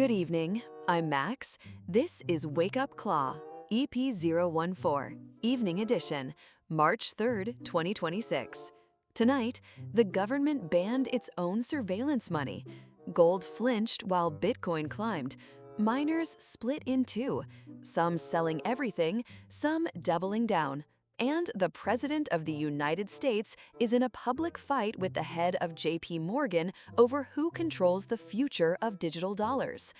Good evening, I'm Max. This is Wake Up Claw, EP.014, Evening Edition, March 3rd, 2026. Tonight, the government banned its own surveillance money. Gold flinched while Bitcoin climbed. Miners split in two, some selling everything, some doubling down. And the President of the United States is in a public fight with the head of JP Morgan over who controls the future of digital dollars.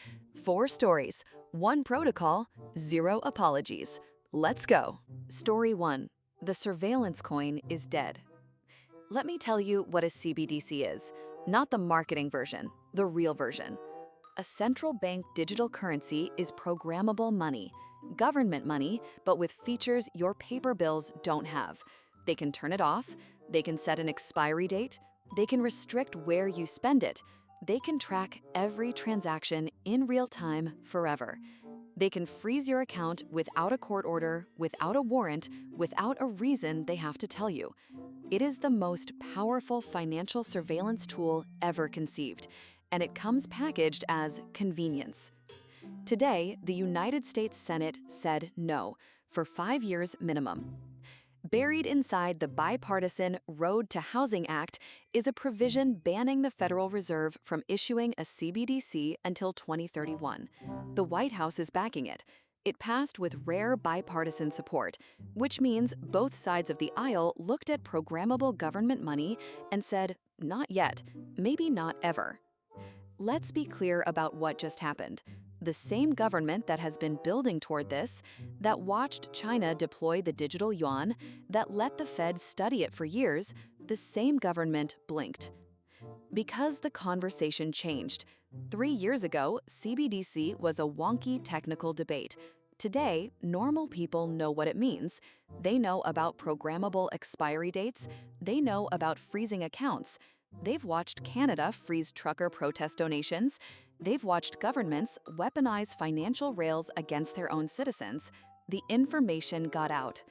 4 stories, 1 protocol, 0 apologies. Let's go. Story 1. The surveillance coin is dead. Let me tell you what a CBDC is, not the marketing version, the real version. A central bank digital currency is programmable money, government money, but with features your paper bills don't have. They can turn it off, they can set an expiry date, they can restrict where you spend it, they can track every transaction in real time forever. They can freeze your account without a court order, without a warrant, without a reason they have to tell you. It is the most powerful financial surveillance tool ever conceived, and it comes packaged as convenience. Today, the United States Senate said no for 5 years minimum. Buried inside the bipartisan Road to Housing Act is a provision banning the Federal Reserve from issuing a CBDC until 2031. The White House is backing it. It passed with rare bipartisan support, which means both sides of the aisle looked at programmable government money and said, not yet, maybe not ever. Let's be clear about what just happened. The same government that has been building toward this, that watched China deploy the digital yuan, that let the Fed study it for years, the same government blinked. Because the conversation changed. 3 years ago, CBDC was a wonky technical debate. Today, normal people know what it means. They know about programmable expiry dates. They know about freezing accounts. They've watched Canada freeze trucker protest donations. They've watched governments weaponize financial rails against their own citizens. The information got out.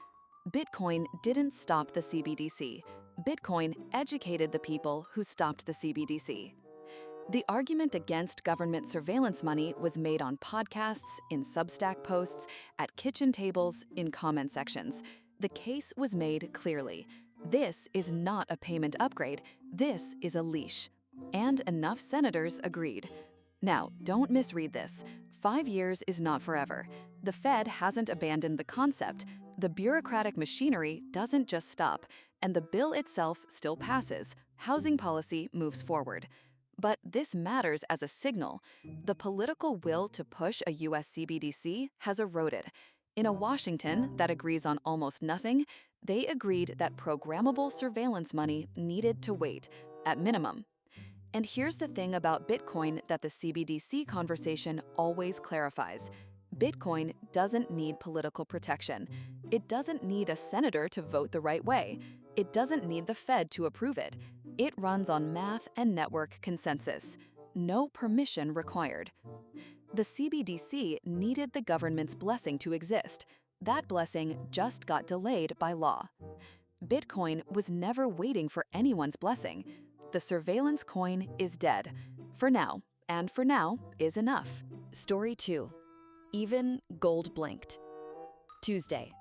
Bitcoin didn't stop the CBDC. Bitcoin educated the people who stopped the CBDC. The argument against government surveillance money was made on podcasts, in Substack posts, at kitchen tables, in comment sections. The case was made clearly. This is not a payment upgrade, this is a leash. And enough senators agreed. Now, don't misread this. 5 years is not forever. The Fed hasn't abandoned the concept. The bureaucratic machinery doesn't just stop, and the bill itself still passes. Housing policy moves forward. But this matters as a signal. The political will to push a US CBDC has eroded. In a Washington that agrees on almost nothing, they agreed that programmable surveillance money needed to wait, at minimum. And here's the thing about Bitcoin that the CBDC conversation always clarifies. Bitcoin doesn't need political protection. It doesn't need a senator to vote the right way. It doesn't need the Fed to approve it. It runs on math and network consensus. No permission required. The CBDC needed the government's blessing to exist. That blessing just got delayed by law. Bitcoin was never waiting for anyone's blessing. The surveillance coin is dead. For now, and for now is enough. Story 2. Even gold blinked. Tuesday.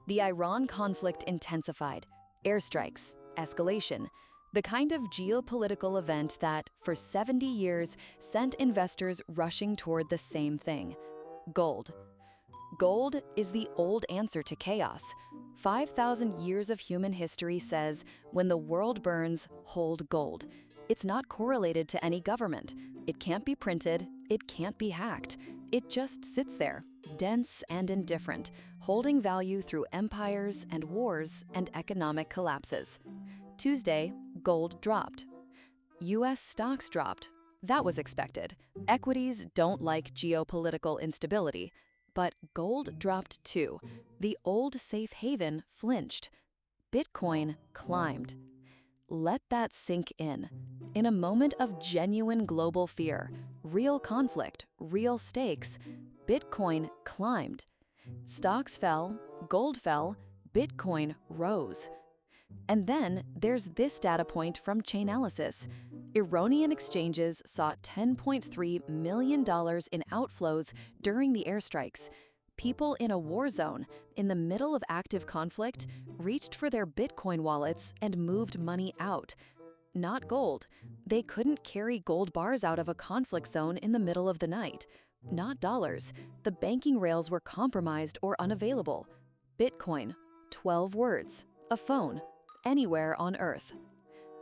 The Iran conflict intensified. Airstrikes, escalation. The kind of geopolitical event that, for 70 years, sent investors rushing toward the same thing: gold. Gold is the old answer to chaos. 5,000 years of human history says, when the world burns, hold gold. It's not correlated to any government. It can't be printed. It can't be hacked. It just sits there, dense and indifferent, holding value through empires and wars and economic collapses. Tuesday, gold dropped. US stocks dropped. That was expected. Equities don't like geopolitical instability. But gold dropped too. The old safe haven flinched. Bitcoin climbed. Let that sink in. In a moment of genuine global fear, real conflict, real stakes, Bitcoin climbed. Stocks fell, gold fell, Bitcoin rose. And then there's this data point from Chainalysis. Iranian exchanges saw $10.3 million in outflows during the airstrikes. People in a war zone, in the middle of active conflict, reached for their Bitcoin wallets and moved money out. Not gold. They couldn't carry gold bars out of a conflict zone in the middle of the night. Not dollars. The banking rails were compromised or unavailable. Bitcoin. 12 words. A phone. Anywhere on Earth.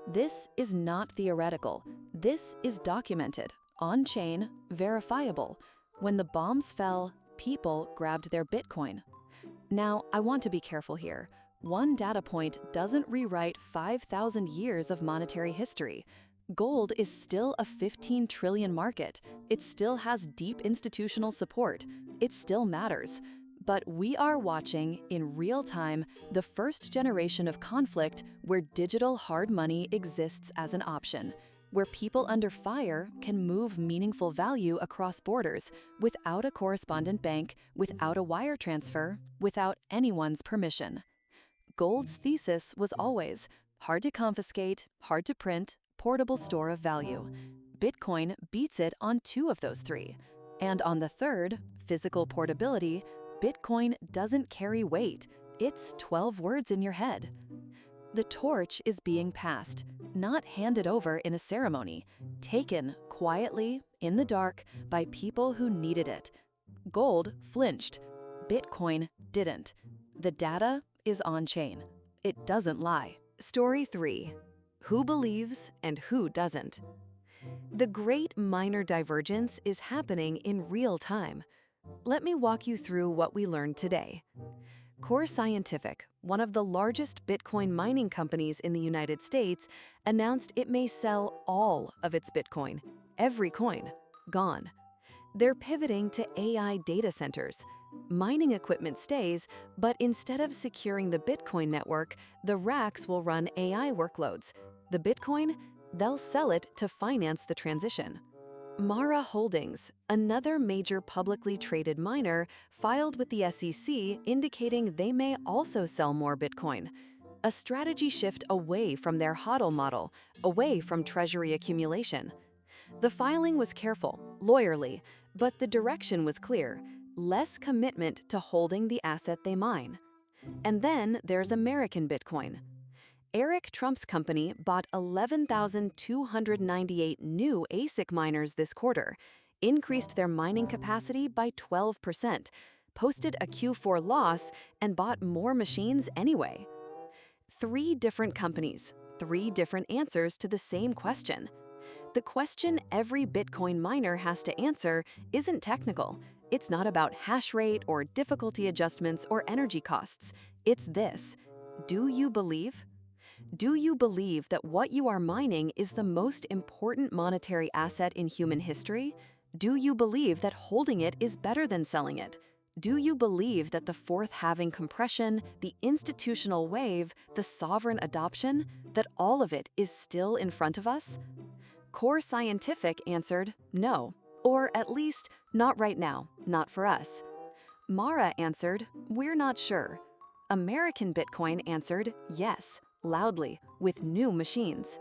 This is not theoretical. This is documented, on-chain, verifiable. When the bombs fell, people grabbed their Bitcoin. Now, I want to be careful here. One data point doesn't rewrite 5,000 years of monetary history. Gold is still a 15 trillion market. It still has deep institutional support. It still matters. But we are watching, in real time, the first generation of conflict where digital hard money exists as an option, where people under fire can move meaningful value across borders without a correspondent bank, without a wire transfer, without anyone's permission. Gold's thesis was always hard to confiscate, hard to print, portable store of value. Bitcoin beats it on 2 of those 3. And on the third, physical portability, Bitcoin doesn't carry weight. It's 12 words in your head. The torch is being passed, not handed over in a ceremony, taken quietly, in the dark, by people who needed it. Gold flinched. Bitcoin didn't. The data is on-chain. It doesn't lie. Story 3. Who believes and who doesn't? The great minor divergence is happening in real time. Let me walk you through what we learned today. Core Scientific, one of the largest Bitcoin mining companies in the United States, announced it may sell all of its Bitcoin, every coin, gone. They're pivoting to AI data centers. Mining equipment stays, but instead of securing the Bitcoin network, the racks will run AI workloads. The Bitcoin, they'll sell it to finance the transition. Mara Holdings, another major publicly traded miner, filed with the SEC indicating they may also sell more Bitcoin. A strategy shift away from their HODL model, away from treasury accumulation. The filing was careful, lawyerly, but the direction was clear: less commitment to holding the asset they mine. And then there's American Bitcoin. Eric Trump's company bought 11,298 new ASIC miners this quarter, increased their mining capacity by 12%, posted a Q4 loss, and bought more machines anyway. 3 different companies, 3 different answers to the same question. The question every Bitcoin miner has to answer isn't technical. It's not about hash rate or difficulty adjustments or energy costs. It's this: do you believe? Do you believe that what you are mining is the most important monetary asset in human history? Do you believe that holding it is better than selling it? Do you believe that the fourth halving compression, the institutional wave, the sovereign adoption, that all of it is still in front of us? Core Scientific answered no, or at least not right now, not for us. Mara answered, we're not sure. American Bitcoin answered yes, loudly, with new machines.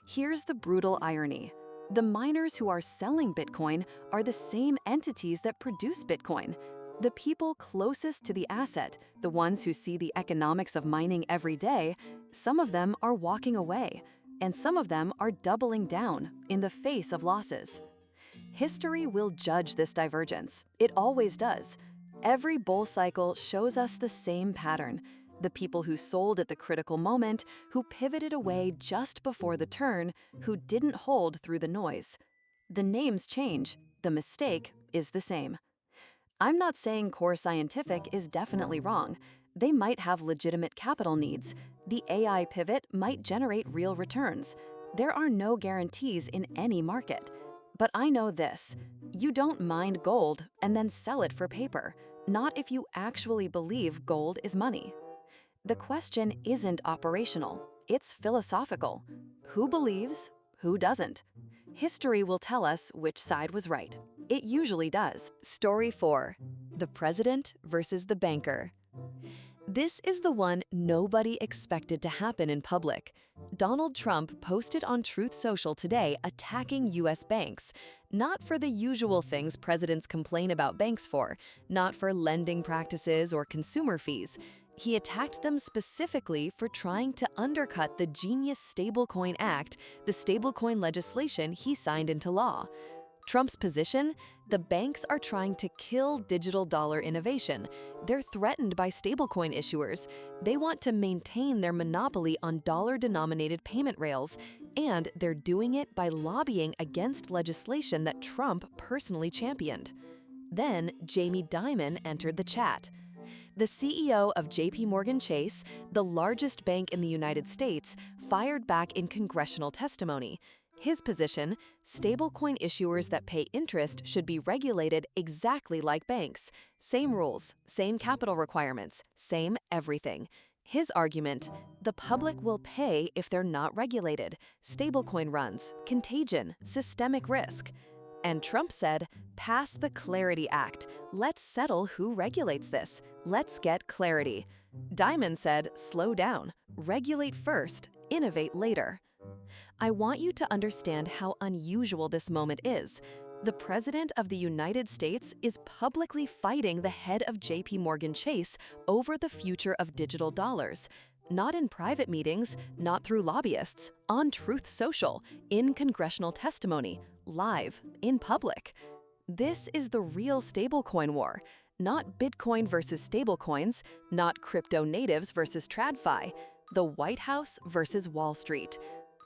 Here's the brutal irony. The miners who are selling Bitcoin are the same entities that produce Bitcoin. The people closest to the asset, the ones who see the economics of mining every day, some of them are walking away, and some of them are doubling down in the face of losses. History will judge this divergence. It always does. Every bull cycle shows us the same pattern. The people who sold at the critical moment, who pivoted away just before the turn, who didn't hold through the noise. The names change, the mistake is the same. I'm not saying Core Scientific is definitely wrong. They might have legitimate capital needs. The AI pivot might generate real returns. There are no guarantees in any market. But I know this: you don't mine gold and then sell it for paper, not if you actually believe gold is money. The question isn't operational, it's philosophical. Who believes? Who doesn't? History will tell us which side was right. It usually does. Story 4. The president versus the banker. This is the one nobody expected to happen in public. Donald Trump posted on Truth Social today attacking U.S. banks, not for the usual things presidents complain about banks for, not for lending practices or consumer fees. He attacked them specifically for trying to undercut the genius Stablecoin Act, the stablecoin legislation he signed into law. Trump's position? The banks are trying to kill digital dollar innovation. They're threatened by stablecoin issuers. They want to maintain their monopoly on dollar-denominated payment rails, and they're doing it by lobbying against legislation that Trump personally championed. Then, Jamie Dimon entered the chat. The CEO of JP Chase, the largest bank in the United States, fired back in congressional testimony. His position, stablecoin issuers that pay interest should be regulated exactly like banks. Same rules, same capital requirements, same everything. His argument, the public will pay if they're not regulated. Stablecoin runs, contagion, systemic risk. And Trump said, pass the Clarity Act. Let's settle who regulates this. Let's get clarity. Dimon said, slow down, regulate first, innovate later. I want you to understand how unusual this moment is. The President of the United States is publicly fighting the head of JP Chase over the future of digital dollars. Not in private meetings, not through lobbyists, on Truth Social, in congressional testimony, live, in public. This is the real stablecoin war, not Bitcoin versus stablecoins, not crypto natives versus TradFi, the White House versus Wall Street.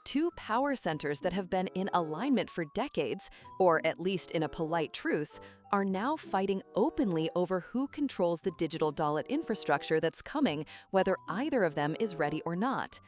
Two power centers that have been in alignment for decades, or at least in a polite truce, are now fighting openly over who controls the digital dollar infrastructure that's coming, whether either of them is ready or not.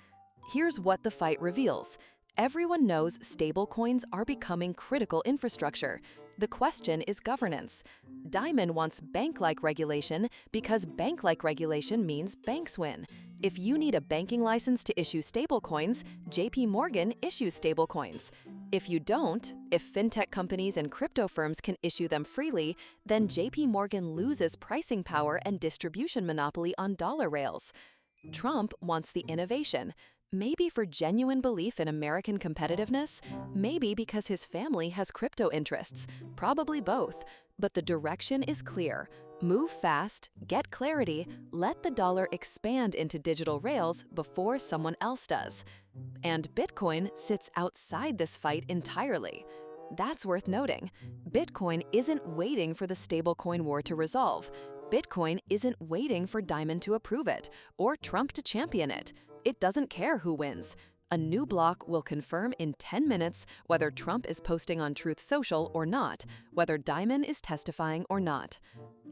Here's what the fight reveals. Everyone knows stablecoins are becoming critical infrastructure. The question is governance. Dimon wants bank-like regulation because bank-like regulation means banks win. If you need a banking license to issue stablecoins, JP Morgan issues stablecoins. If you don't, if fintech companies and crypto firms can issue them freely, then JP Morgan loses pricing power and distribution monopoly on dollar rails. Trump wants the innovation. Maybe for genuine belief in American competitiveness, maybe because his family has crypto interests, probably both. But the direction is clear. Move fast, get clarity, let the dollar expand into digital rails before someone else does. And Bitcoin sits outside this fight entirely. That's worth noting. Bitcoin isn't waiting for the stablecoin war to resolve. Bitcoin isn't waiting for Dimon to approve it or Trump to champion it. It doesn't care who wins. A new block will confirm in 10 minutes whether Trump is posting on Truth Social or not, whether Dimon is testifying or not.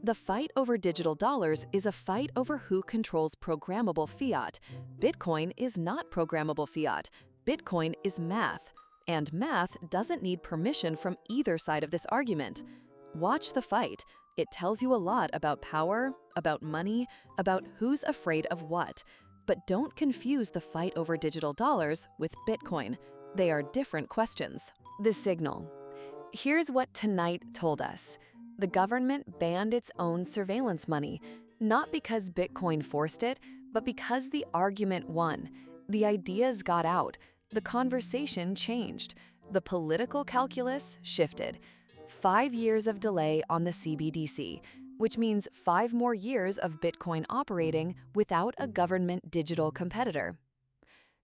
The fight over digital dollars is a fight over who controls programmable fiat. Bitcoin is not programmable fiat. Bitcoin is math. And math doesn't need permission from either side of this argument. Watch the fight. It tells you a lot about power, about money, about who's afraid of what. But don't confuse the fight over digital dollars with Bitcoin. They are different questions. The signal. Here's what Tonight told us. The government banned its own surveillance money, not because Bitcoin forced it, but because the argument won. The ideas got out. The conversation changed. The political calculus shifted. 5 years of delay on the CBDC, which means 5 more years of Bitcoin operating without a government digital competitor.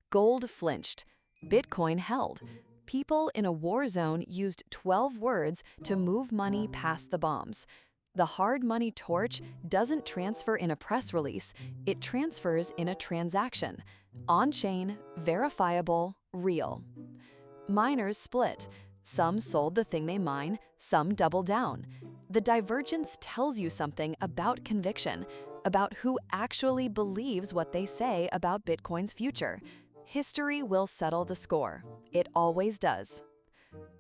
Gold flinched. Bitcoin held. People in a war zone used 12 words to move money past the bombs. The hard money torch doesn't transfer in a press release, it transfers in a transaction. On-chain, verifiable, real. Miners split. Some sold the thing they mine, some doubled down. The divergence tells you something about conviction, about who actually believes what they say about Bitcoin's future. History will settle the score. It always does.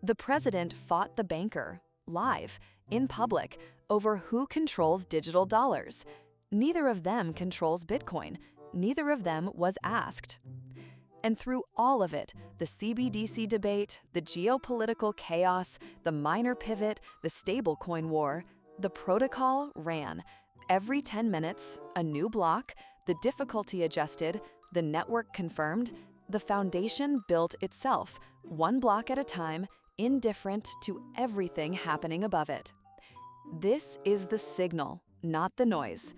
The president fought the banker, live, in public, over who controls digital dollars. Neither of them controls Bitcoin. Neither of them was asked. And through all of it, the CBDC debate, the geopolitical chaos, the miner pivot, the stablecoin war, the protocol ran. Every 10 minutes, a new block, the difficulty adjusted, the network confirmed, the foundation built itself, one block at a time, indifferent to everything happening above it. This is the signal, not the noise.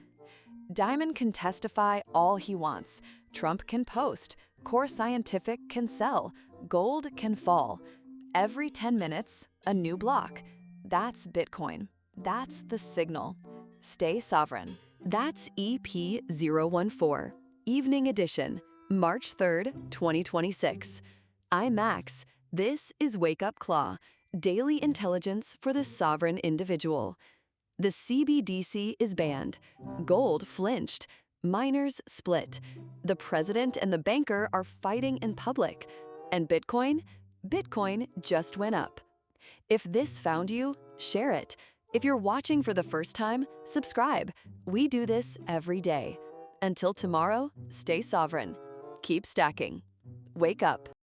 Dimon can testify all he wants. Trump can post. Core Scientific can sell. Gold can fall. Every 10 minutes, a new block. That's Bitcoin. That's the signal. Stay sovereign. That's EP.014, Evening Edition, March 3rd, 2026. I'm Max. This is Wake Up Claw, daily intelligence for the sovereign individual. The CBDC is banned. Gold flinched. Miners split. The president and the banker are fighting in public. And Bitcoin? Bitcoin just went up. If this found you, share it. If you're watching for the first time, subscribe. We do this every day. Until tomorrow, stay sovereign. Keep stacking. Wake up.